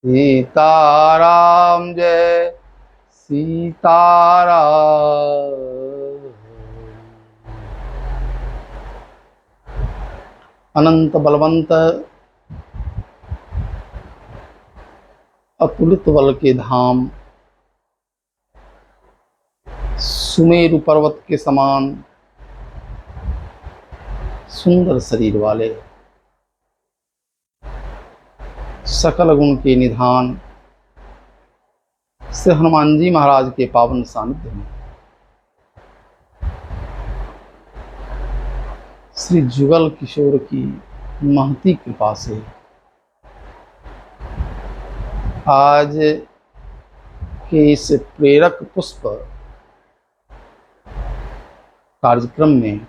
सीताराम जय सीताराम। अनंत बलवंत अतुलित बल के धाम, सुमेरु पर्वत के समान सुंदर शरीर वाले, सकल गुण के निधान से हनुमान जी महाराज के पावन सानिध्य में श्री जुगल किशोर की महती कृपा से आज के इस प्रेरक पुष्प कार्यक्रम में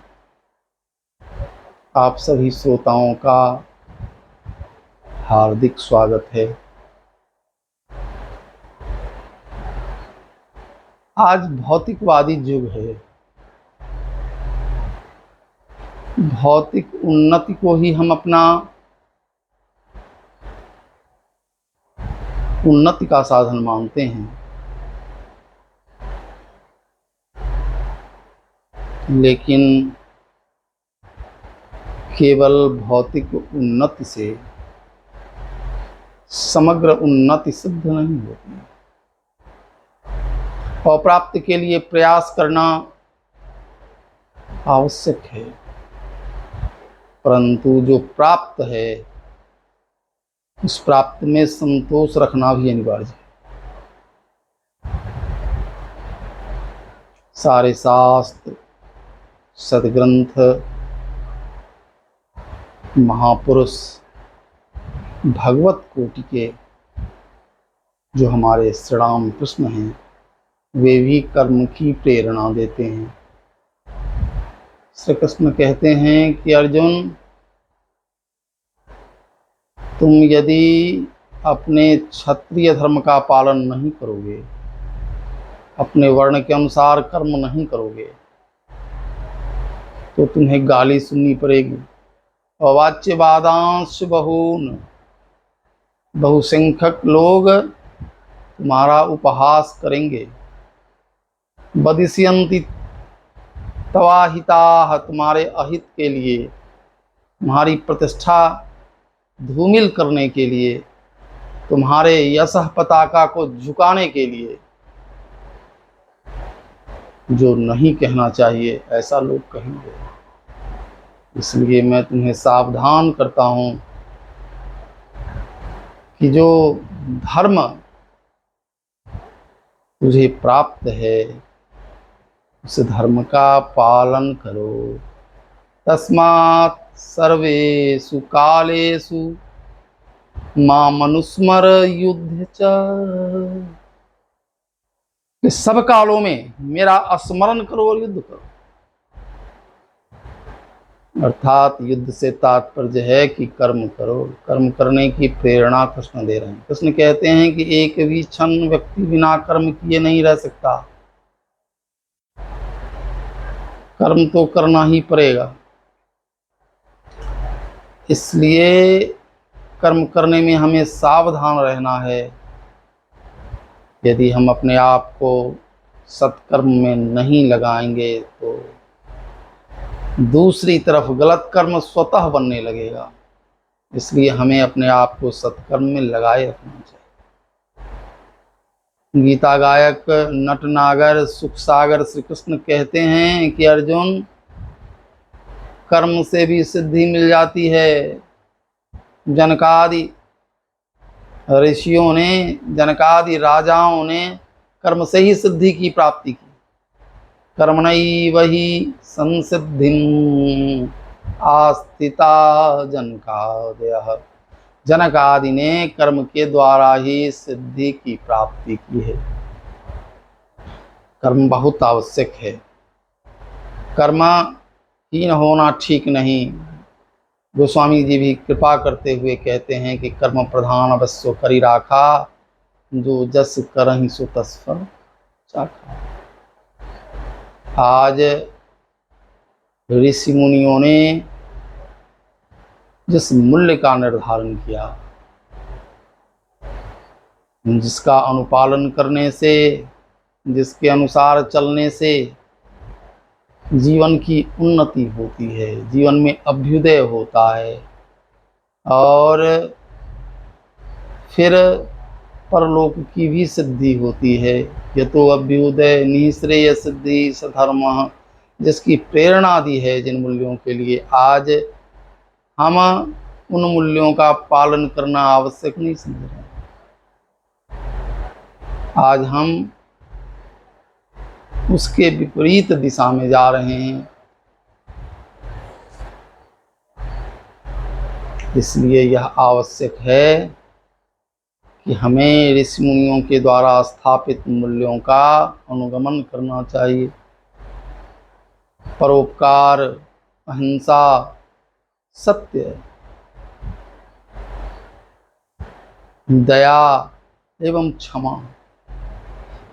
आप सभी श्रोताओं का हार्दिक स्वागत है। आज भौतिकवादी युग है। भौतिक उन्नति को ही हम अपना उन्नति का साधन मानते हैं, लेकिन केवल भौतिक उन्नति से समग्र उन्नति सिद्ध नहीं होती। और प्राप्ति के लिए प्रयास करना आवश्यक है, परंतु जो प्राप्त है उस प्राप्त में संतोष रखना भी अनिवार्य है। सारे शास्त्र, सद्ग्रंथ, महापुरुष, भगवत कोटि के जो हमारे श्री राम कृष्ण हैं, वे भी कर्म की प्रेरणा देते हैं। श्री कृष्ण कहते हैं कि अर्जुन, तुम यदि अपने क्षत्रिय धर्म का पालन नहीं करोगे, अपने वर्ण के अनुसार कर्म नहीं करोगे, तो तुम्हें गाली सुननी पड़ेगी। अवाच्य वादांश बहून, बहुसंख्यक लोग तुम्हारा उपहास करेंगे। बदिष्यन्ति तवाहिताः, तुम्हारे अहित के लिए, तुम्हारी प्रतिष्ठा धूमिल करने के लिए, तुम्हारे यशः पताका को झुकाने के लिए, जो नहीं कहना चाहिए ऐसा लोग कहेंगे। इसलिए मैं तुम्हें सावधान करता हूं कि जो धर्म तुझे प्राप्त है उस धर्म का पालन करो। तस्मात् सर्वेषु कालेषु मामनुस्मर युद्ध च, सब कालों में मेरा स्मरण करो और युद्ध करो। अर्थात युद्ध से तात्पर्य है कि कर्म करो। कर्म करने की प्रेरणा कृष्ण दे रहे हैं। कृष्ण कहते हैं कि एक भी क्षण व्यक्ति बिना कर्म किए नहीं रह सकता। कर्म तो करना ही पड़ेगा। इसलिए कर्म करने में हमें सावधान रहना है। यदि हम अपने आप को सत्कर्म में नहीं लगाएंगे तो दूसरी तरफ गलत कर्म स्वतः बनने लगेगा। इसलिए हमें अपने आप को सत्कर्म में लगाए रखना चाहिए। गीता गायक नटनागर सुख सागर श्री कृष्ण कहते हैं कि अर्जुन, कर्म से भी सिद्धि मिल जाती है। जनकादि ऋषियों ने, जनकादि राजाओं ने कर्म से ही सिद्धि की प्राप्ति की। कर्मणैव हि संसिद्धिं आस्थिता जनकादयः, जनक आदि ने कर्म के द्वारा ही सिद्धि की प्राप्ति की है। कर्म बहुत आवश्यक है। कर्महीन होना ठीक नहीं। गोस्वामी जी भी कृपा करते हुए कहते हैं कि कर्म प्रधान अवश्य करी राखा, जो जस करहि सो तस फल चाखा। आज ऋषि मुनियों ने जिस मूल्य का निर्धारण किया, जिसका अनुपालन करने से, जिसके अनुसार चलने से जीवन की उन्नति होती है, जीवन में अभ्युदय होता है और फिर परलोक की भी सिद्धि होती है। यतो अभ्युदय निःश्रेय सिद्धि सधर्मः, जिसकी प्रेरणा दी है जिन मूल्यों के लिए, आज हम उन मूल्यों का पालन करना आवश्यक नहीं समझ रहे। आज हम उसके विपरीत दिशा में जा रहे हैं। इसलिए यह आवश्यक है कि हमें ऋषि मुनियों के द्वारा स्थापित मूल्यों का अनुगमन करना चाहिए। परोपकार, अहिंसा, सत्य, दया एवं क्षमा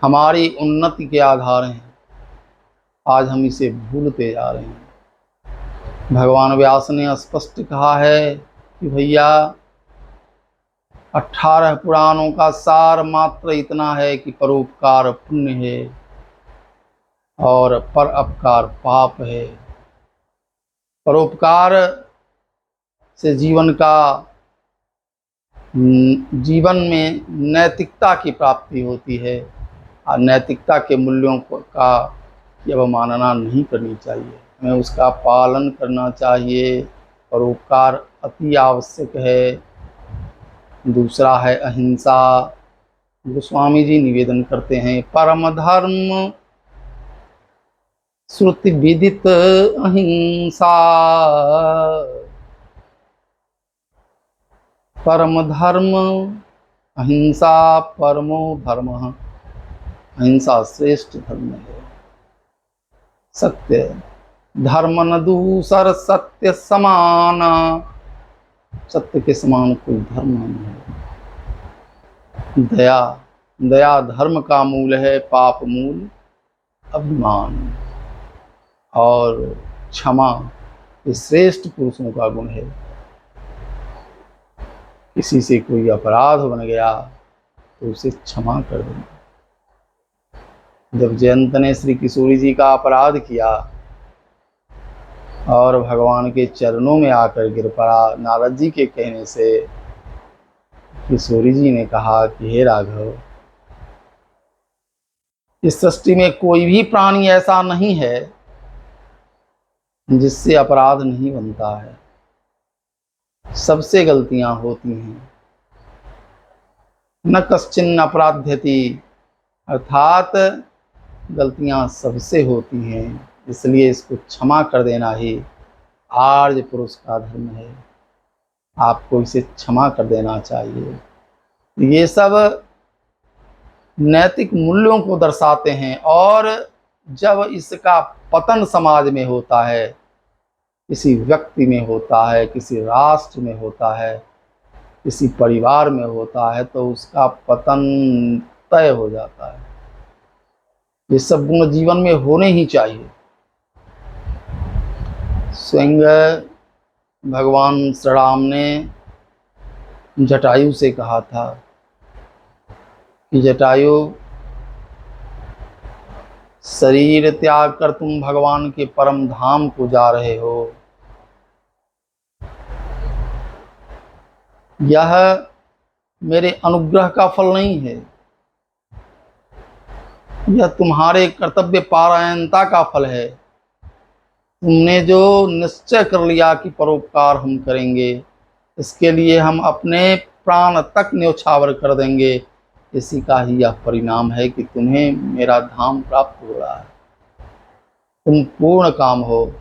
हमारी उन्नति के आधार हैं। आज हम इसे भूलते जा रहे हैं। भगवान व्यास ने स्पष्ट कहा है कि भैया 18 पुराणों का सार मात्र इतना है कि परोपकार पुण्य है और पर अपकार पाप है। परोपकार से जीवन में नैतिकता की प्राप्ति होती है और नैतिकता के मूल्यों का अवमानना नहीं करनी चाहिए, हमें उसका पालन करना चाहिए। परोपकार अति आवश्यक है। दूसरा है अहिंसा। गोस्वामी जी निवेदन करते हैं, परम धर्म श्रुति विदित अहिंसा, परम धर्म अहिंसा परमो धर्म। अहिंसा श्रेष्ठ धर्म है। सत्य, धर्म न दूसर सत्य समान, सत्य के समान कोई धर्म नहीं है। दया, दया धर्म का मूल है, पाप मूल अभिमान। और क्षमा ये श्रेष्ठ पुरुषों का गुण है। किसी से कोई अपराध बन गया तो उसे क्षमा कर देना। जब जयंत ने श्री किशोरी जी का अपराध किया और भगवान के चरणों में आकर गिर पड़ा, नारद जी के कहने से किशोरी जी ने कहा कि हे राघव, इस सृष्टि में कोई भी प्राणी ऐसा नहीं है जिससे अपराध नहीं बनता है, सबसे गलतियां होती हैं। न कश्चिन अपराध्यति, अर्थात गलतियां सबसे होती हैं। इसलिए इसको क्षमा कर देना ही आर्य पुरुष का धर्म है। आपको इसे क्षमा कर देना चाहिए। ये सब नैतिक मूल्यों को दर्शाते हैं। और जब इसका पतन समाज में होता है, किसी व्यक्ति में होता है, किसी राष्ट्र में होता है, किसी परिवार में होता है, तो उसका पतन तय हो जाता है। ये सब गुण जीवन में होने ही चाहिए। स्वयं भगवान श्री राम ने जटायु से कहा था कि जटायु, शरीर त्याग कर तुम भगवान के परम धाम को जा रहे हो। यह मेरे अनुग्रह का फल नहीं है, यह तुम्हारे कर्तव्य पारायणता का फल है। तुमने जो निश्चय कर लिया कि परोपकार हम करेंगे, इसके लिए हम अपने प्राण तक न्यौछावर कर देंगे, इसी का ही यह परिणाम है कि तुम्हें मेरा धाम प्राप्त हो रहा है। तुम पूर्ण काम हो।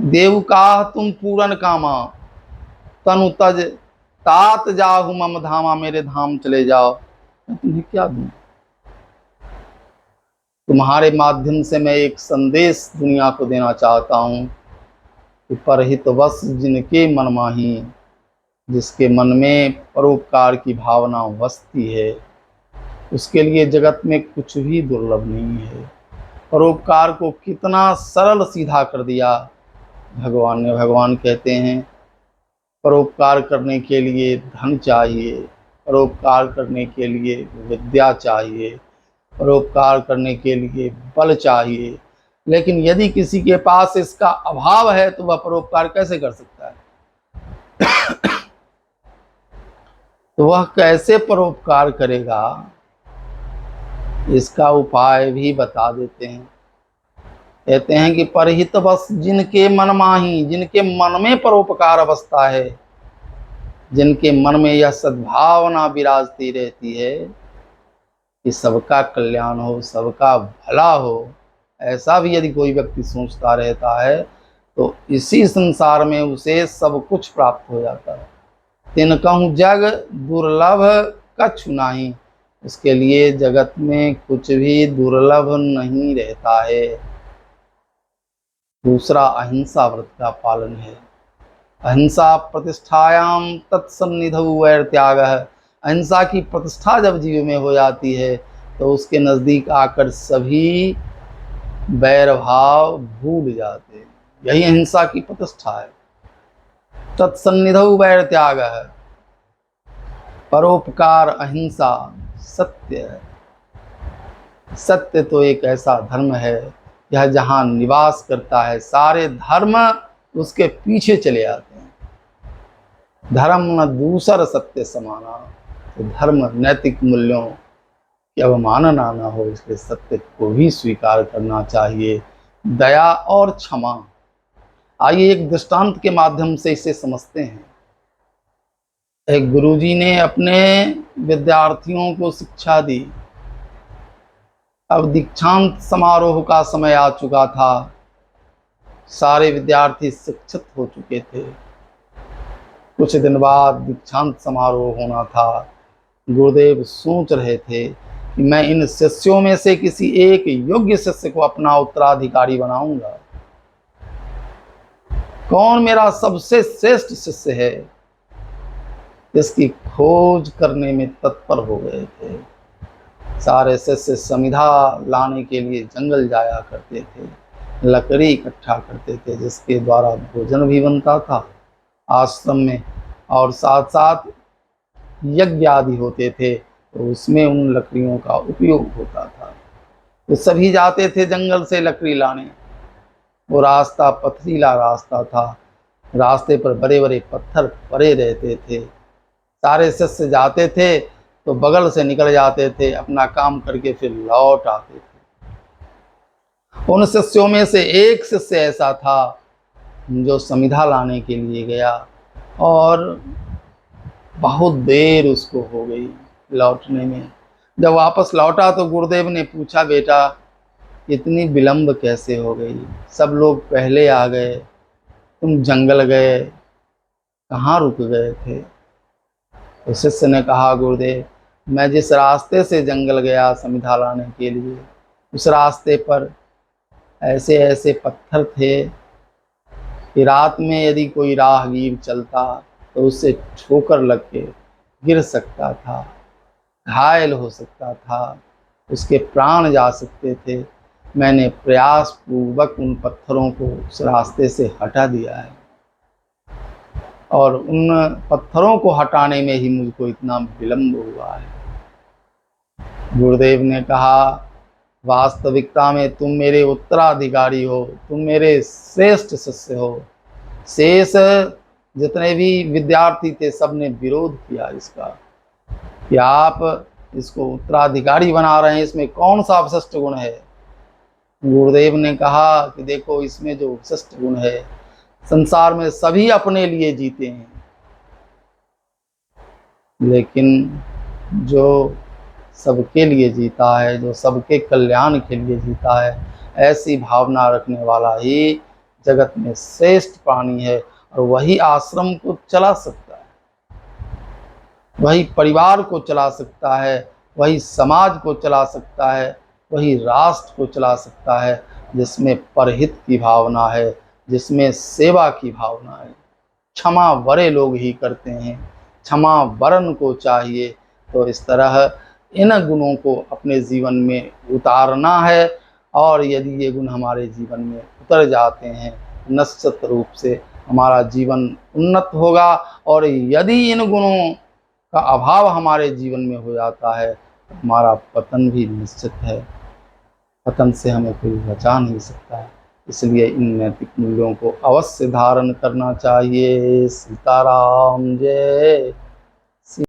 देव का तुम पूर्ण कामा, तनु तज तात जाहु मम धामा, मेरे धाम चले जाओ। मैं तुम्हें क्या दूं? तुम्हारे माध्यम से मैं एक संदेश दुनिया को देना चाहता हूँ कि परहित वश जिनके मन माही, जिसके मन में परोपकार की भावना बसती है, उसके लिए जगत में कुछ भी दुर्लभ नहीं है। परोपकार को कितना सरल सीधा कर दिया भगवान ने। भगवान कहते हैं परोपकार करने के लिए धन चाहिए, परोपकार करने के लिए विद्या चाहिए, परोपकार करने के लिए बल चाहिए, लेकिन यदि किसी के पास इसका अभाव है तो वह परोपकार कैसे कर सकता है? तो वह कैसे परोपकार करेगा, इसका उपाय भी बता देते हैं। कहते हैं कि परहित बस जिनके मन माही, जिनके मन में परोपकार अवस्था है, जिनके मन में यह सद्भावना विराजती रहती है कि सबका कल्याण हो, सबका भला हो, ऐसा भी यदि कोई व्यक्ति सोचता रहता है तो इसी संसार में उसे सब कुछ प्राप्त हो जाता है। तिनकहु जग दुर्लभ कछु नाही, उसके लिए जगत में कुछ भी दुर्लभ नहीं रहता है। दूसरा अहिंसा व्रत का पालन है। अहिंसा प्रतिष्ठायाम तत्सन्निधौ वैर त्याग। अहिंसा की प्रतिष्ठा जब जीव में हो जाती है तो उसके नजदीक आकर सभी वैर भाव भूल जाते हैं। यही अहिंसा की प्रतिष्ठा है। तत्सन्निधौ वैर त्याग है, परोपकार, अहिंसा, सत्य है। सत्य तो एक ऐसा धर्म है यह जहाँ निवास करता है सारे धर्म उसके पीछे चले आते हैं। धर्म न दूसर सत्य समाना, तो धर्म नैतिक मूल्यों की अवमानना न हो, इसलिए सत्य को भी स्वीकार करना चाहिए। दया और क्षमा, आइए एक दृष्टांत के माध्यम से इसे समझते हैं। एक गुरुजी ने अपने विद्यार्थियों को शिक्षा दी। अब दीक्षांत समारोह का समय आ चुका था, सारे विद्यार्थी शिक्षित हो चुके थे। कुछ दिन बाद दीक्षांत समारोह होना था। गुरुदेव सोच रहे थे कि मैं इन शिष्यों में से किसी एक योग्य शिष्य को अपना उत्तराधिकारी बनाऊंगा। कौन मेरा सबसे श्रेष्ठ शिष्य है, इसकी खोज करने में तत्पर हो गए थे। सारे शिष्य समिधा लाने के लिए जंगल जाया करते थे, लकड़ी इकट्ठा करते थे जिसके द्वारा भोजन भी बनता था आश्रम में, और साथ साथ यज्ञ आदि होते थे तो उसमें उन लकड़ियों का उपयोग होता था। तो सभी जाते थे जंगल से लकड़ी लाने। वो रास्ता पथरीला रास्ता था, रास्ते पर बड़े बड़े पत्थर पड़े रहते थे। सारे शिष्य जाते थे तो बगल से निकल जाते थे, अपना काम करके फिर लौट आते थे। उन शिष्यों में से एक शिष्य ऐसा था जो समिधा लाने के लिए गया और बहुत देर उसको हो गई लौटने में। जब वापस लौटा तो गुरुदेव ने पूछा, बेटा इतनी विलंब कैसे हो गई? सब लोग पहले आ गए, तुम जंगल गए, कहाँ रुक गए थे? तो शिष्य ने कहा, गुरुदेव मैं जिस रास्ते से जंगल गया समिधा लाने के लिए, उस रास्ते पर ऐसे ऐसे पत्थर थे कि रात में यदि कोई राहगीर चलता तो उससे ठोकर लग के गिर सकता था, घायल हो सकता था, उसके प्राण जा सकते थे। मैंने प्रयास पूर्वक उन पत्थरों को उस रास्ते से हटा दिया है और उन पत्थरों को हटाने में ही मुझको इतना विलंब हुआ है। गुरुदेव ने कहा, वास्तविकता में तुम मेरे उत्तराधिकारी हो, तुम मेरे श्रेष्ठ शिष्य हो। शेष जितने भी विद्यार्थी थे सबने विरोध किया इसका कि आप इसको उत्तराधिकारी बना रहे हैं, इसमें कौन सा विशिष्ट गुण है? गुरुदेव ने कहा कि देखो इसमें जो विशिष्ट गुण है, संसार में सभी अपने लिए जीते हैं, लेकिन जो सबके लिए जीता है, जो सबके कल्याण के लिए जीता है, ऐसी भावना रखने वाला ही जगत में श्रेष्ठ प्राणी है और वही आश्रम को चला सकता है, वही परिवार को चला सकता है, वही समाज को चला सकता है, वही राष्ट्र को चला सकता है जिसमें परहित की भावना है, जिसमें सेवा की भावना है। क्षमा बड़े लोग ही करते हैं, क्षमा वरण को चाहिए। तो इस तरह इन गुणों को अपने जीवन में उतारना है और यदि ये गुण हमारे जीवन में उतर जाते हैं निश्चित रूप से हमारा जीवन उन्नत होगा। और यदि इन गुणों का अभाव हमारे जीवन में हो जाता है तो हमारा पतन भी निश्चित है। पतन से हमें कोई बचा नहीं सकता है। इसलिए इन नैतिक मूल्यों को अवश्य धारण करना चाहिए। सीताराम जय।